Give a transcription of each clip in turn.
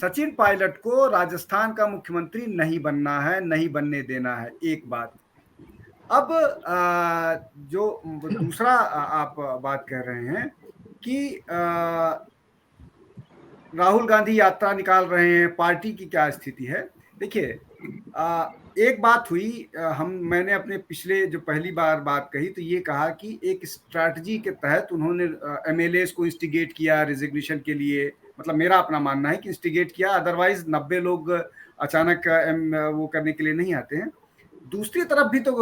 सचिन पायलट को राजस्थान का मुख्यमंत्री नहीं बनना है, नहीं बनने देना है, एक बात। अब जो दूसरा आप बात कह रहे हैं कि राहुल गांधी यात्रा निकाल रहे हैं, पार्टी की क्या स्थिति है। देखिए, एक बात हुई, मैंने अपने पिछले जो पहली बार बात कही तो ये कहा कि एक स्ट्रैटेजी के तहत उन्होंने एमएलए को इंस्टिगेट किया रिजिग्नेशन के लिए। मतलब मेरा अपना मानना है कि इंस्टिगेट किया, अदरवाइज 90 लोग अचानक वो करने के लिए नहीं आते हैं। दूसरी तरफ भी तो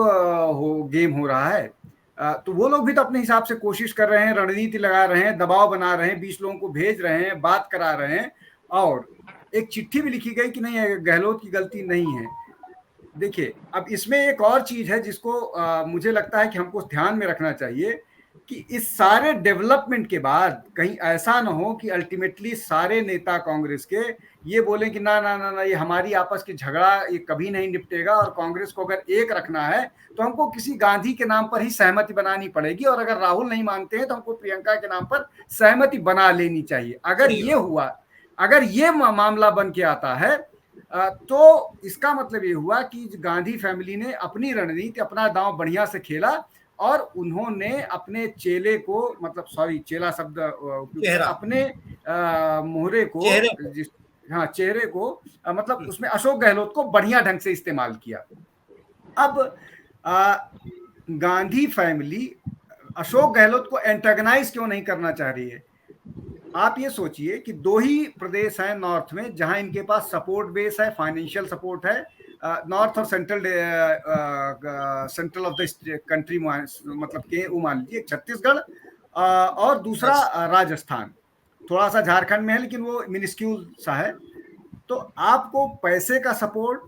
गेम हो रहा है। तो वो लोग भी तो अपने हिसाब से कोशिश कर रहे हैं, रणनीति लगा रहे हैं, दबाव बना रहे हैं, 20 लोगों को भेज रहे हैं, बात करा रहे हैं, और एक चिट्ठी भी लिखी गई कि नहीं, गहलोत की गलती नहीं है। देखिए, अब इसमें एक और चीज है जिसको मुझे लगता है कि हमको ध्यान में रखना चाहिए कि इस सारे डेवलपमेंट के बाद कहीं ऐसा ना हो कि अल्टीमेटली सारे नेता कांग्रेस के ये बोले कि ना ना ना ना, ये हमारी आपस की झगड़ा ये कभी नहीं निपटेगा, और कांग्रेस को अगर एक रखना है तो हमको किसी गांधी के नाम पर ही सहमति बनानी पड़ेगी, और अगर राहुल नहीं मानते हैं तो हमको प्रियंका के नाम पर सहमति बना लेनी चाहिए। अगर ये हुआ, अगर ये मामला बन के आता है तो इसका मतलब ये हुआ कि गांधी फैमिली ने अपनी रणनीति, अपना दांव बढ़िया से खेला, और उन्होंने अपने चेले को, मतलब सॉरी चेला शब्द अपने मोहरे को, जिस हाँ चेहरे को, मतलब उसमें अशोक गहलोत को बढ़िया ढंग से इस्तेमाल किया। अब गांधी फैमिली अशोक गहलोत को एंटेगनाइज क्यों नहीं करना चाह रही है? आप ये सोचिए कि दो ही प्रदेश हैं नॉर्थ में जहां इनके पास सपोर्ट बेस है, फाइनेंशियल सपोर्ट है, नॉर्थ और सेंट्रल ऑफ द कंट्री, मतलब के वो मान लीजिए छत्तीसगढ़, और दूसरा राजस्थान, थोड़ा सा झारखंड में है लेकिन वो मिनिस्क्यूल सा है। तो आपको पैसे का सपोर्ट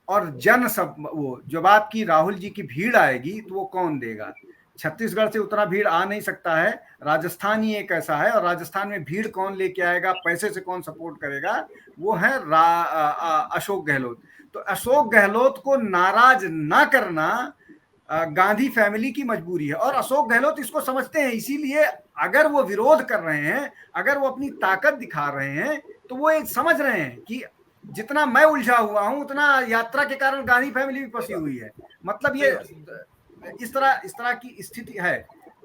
और सब वो जब आपकी राहुल जी की भीड़ आएगी तो वो कौन देगा? छत्तीसगढ़ से उतना भीड़ आ नहीं सकता है, राजस्थान ही एक ऐसा है, और राजस्थान में भीड़ कौन लेके आएगा, पैसे से कौन सपोर्ट करेगा? वो है अशोक गहलोत। तो अशोक गहलोत को नाराज ना करना गांधी फैमिली की मजबूरी है, और अशोक गहलोत इसको समझते हैं। इसीलिए अगर वो विरोध कर रहे हैं, अगर वो अपनी ताकत दिखा रहे हैं, तो वो एक समझ रहे हैं कि जितना मैं उलझा हुआ हूं उतना यात्रा के कारण गांधी फैमिली भी फंसी हुई है। मतलब ये इस तरह की स्थिति है।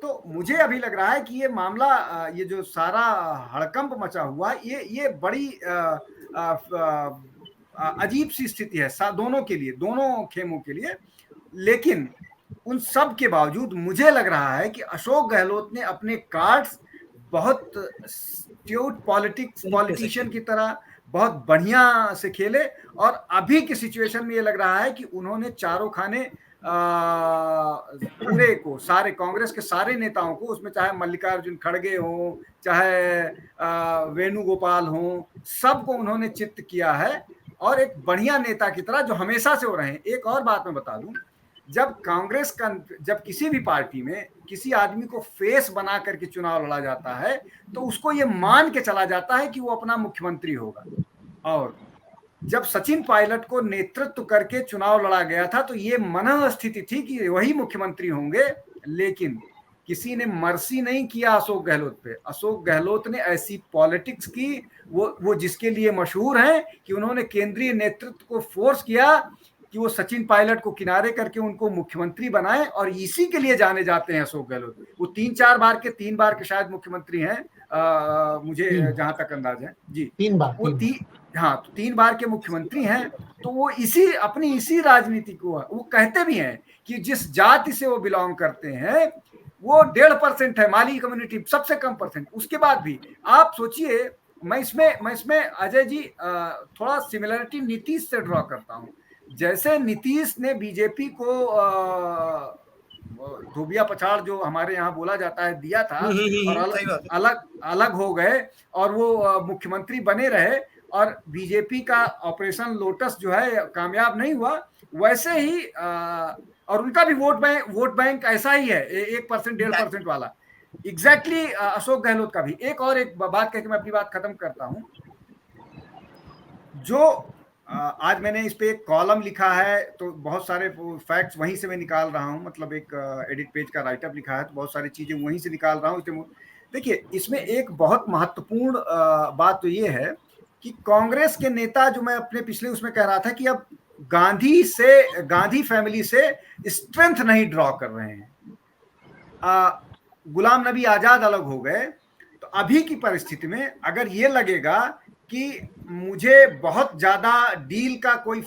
तो मुझे अभी लग रहा है कि ये मामला, ये जो सारा हड़कंप मचा हुआ, ये बड़ी अजीब सी स्थिति है दोनों के लिए, दोनों खेमों के लिए। लेकिन उन सब के बावजूद मुझे लग रहा है कि अशोक गहलोत ने अपने कार्ड्स बहुत स्ट्यूट पॉलिटिशियन की तरह बहुत बढ़िया से खेले, और अभी की सिचुएशन में ये लग रहा है कि उन्होंने चारों खाने पूरे को, सारे कांग्रेस के सारे नेताओं को, उसमें चाहे मल्लिकार्जुन खड़गे हो, चाहे वेणुगोपाल हो, सबको उन्होंने चित्त किया है, और एक बढ़िया नेता की तरह जो हमेशा से हो रहे हैं। एक और बात मैं बता दूं, जब किसी भी पार्टी में किसी आदमी को फेस बना करके चुनाव लड़ा जाता है तो उसको ये मान के चला जाता है कि वो अपना मुख्यमंत्री होगा। और जब सचिन पायलट को नेतृत्व करके चुनाव लड़ा गया था तो ये मनः स्थिति थी कि वही मुख्यमंत्री होंगे, लेकिन किसी ने मर्सी नहीं किया अशोक गहलोत पे। अशोक गहलोत ने ऐसी पॉलिटिक्स की, वो जिसके लिए मशहूर हैं कि उन्होंने केंद्रीय नेतृत्व को फोर्स किया कि वो सचिन पायलट को किनारे करके उनको मुख्यमंत्री बनाए, और इसी के लिए जाने जाते हैं अशोक गहलोत। वो 3 बार के शायद मुख्यमंत्री हैं, मुझे जहां तक अंदाज है जी, 3 बार वो 3 बार के मुख्यमंत्री हैं। तो वो अपनी इसी राजनीति को वो कहते भी हैं कि जिस जाति से वो बिलोंग करते हैं वो 1.5% है, माली कम्युनिटी सबसे कम परसेंट। उसके बाद भी आप सोचिए, मैं इसमें अजय जी थोड़ा सिमिलरिटी नीतीश से ड्रॉ करता हूं। जैसे नीतीश ने बीजेपी को धोबिया पछाड़ जो हमारे यहाँ बोला जाता है दिया था, और अलग अलग हो गए, और वो मुख्यमंत्री बने रहे, और बीजेपी का ऑपरेशन लोटस जो है कामयाब नहीं हुआ, वैसे ही और उनका भी वोट बैंक ऐसा ही है, 1% 1.5% वाला। एग्जैक्टली अशोक गहलोत का भी। एक बात कह के मैं अपनी बात खत्म करता हूं। जो आज मैंने इस पे एक कॉलम लिखा है, तो बहुत सारे फैक्ट्स वहीं से मैं निकाल रहा हूं, मतलब एक एडिट पेज का राइटअप लिखा है तो बहुत सारी चीजें वहीं से निकाल रहा हूं। देखिए, इसमें एक बहुत महत्वपूर्ण बात तो ये है कि कांग्रेस के नेता, जो मैं अपने पिछले उसमें कह रहा था कि अब गांधी फैमिली से स्ट्रेंथ नहीं ड्रॉ कर रहे हैं, गुलाम नबी आजाद अलग हो गए, तो अभी की परिस्थिति में अगर ये लगेगा कि मुझे बहुत ज्यादा डील का कोई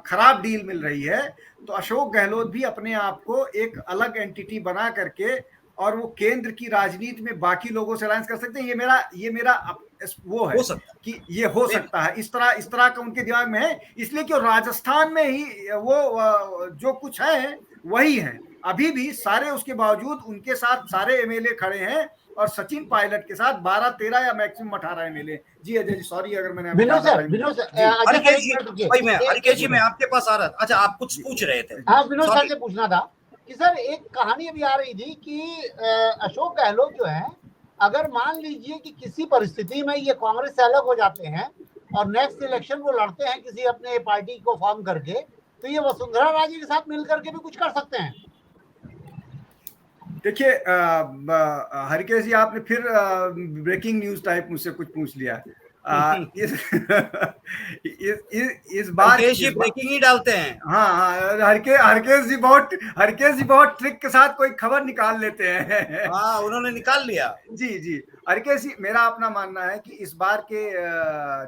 खराब डील मिल रही है, तो अशोक गहलोत भी अपने आप को एक अलग एंटिटी बना करके और वो केंद्र की राजनीति में बाकी लोगों से अलायंस कर सकते हैं। ये मेरा वो है कि ये हो सकता है, इस तरह का उनके दिमाग में है, इसलिए कि राजस्थान में ही वो जो कुछ है वही है अभी भी सारे, उसके बावजूद उनके साथ सारे एमएलए खड़े हैं और सचिन पायलट के साथ 12-13 या मैक्सिमम 18 एमएलए। जी अजय जी, सॉरी अगर मैंने हरिकेश जी मैं आपके पास आ रहा था। अच्छा, आप कुछ पूछ रहे थे? हाँ, विनोद सर से पूछना था कि सर एक कहानी अभी आ रही थी कि अशोक गहलोत जो है, अगर मान लीजिए कि किसी परिस्थिति में ये कांग्रेस से अलग हो जाते हैं और नेक्स्ट इलेक्शन वो लड़ते हैं किसी अपने पार्टी को फॉर्म करके, तो ये वसुंधरा राजे के साथ मिलकर के भी कुछ कर सकते हैं। देखिए हरिकेश जी, आपने फिर ब्रेकिंग न्यूज टाइप मुझसे कुछ पूछ लिया। इस बार ब्रेकिंग ही डालते हैं। हाँ, हरकेश जी बहुत ट्रिक के साथ कोई खबर निकाल लेते हैं। हाँ, उन्होंने निकाल लिया। जी हरकेश जी, मेरा अपना मानना है कि इस बार के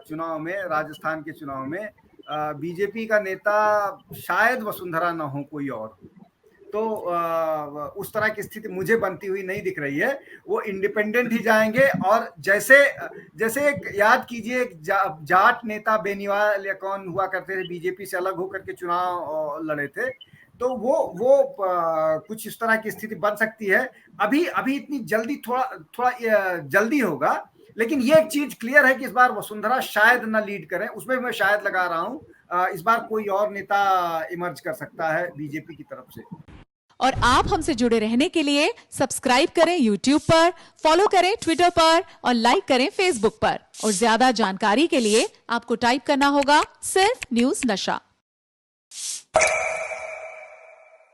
चुनाव में, राजस्थान के चुनाव में बीजेपी का नेता शायद वसुंधरा ना हो, कोई और, तो उस तरह की स्थिति मुझे बनती हुई नहीं दिख रही है। वो इंडिपेंडेंट ही जाएंगे। और जैसे एक याद कीजिए, जाट नेता बेनीवाल या कौन हुआ करते थे, बीजेपी से अलग होकर के चुनाव लड़े थे, तो वो कुछ इस तरह की स्थिति बन सकती है। अभी इतनी जल्दी थोड़ा जल्दी होगा, लेकिन ये एक चीज क्लियर है कि इस बार वसुंधरा शायद ना लीड करें, उसमें मैं शायद लगा रहा हूं। इस बार कोई और नेता इमर्ज कर सकता है बीजेपी की तरफ से। और आप हमसे जुड़े रहने के लिए सब्सक्राइब करें YouTube पर, फॉलो करें Twitter पर और लाइक करें Facebook पर। और ज्यादा जानकारी के लिए आपको टाइप करना होगा सिर्फ न्यूज़ नशा।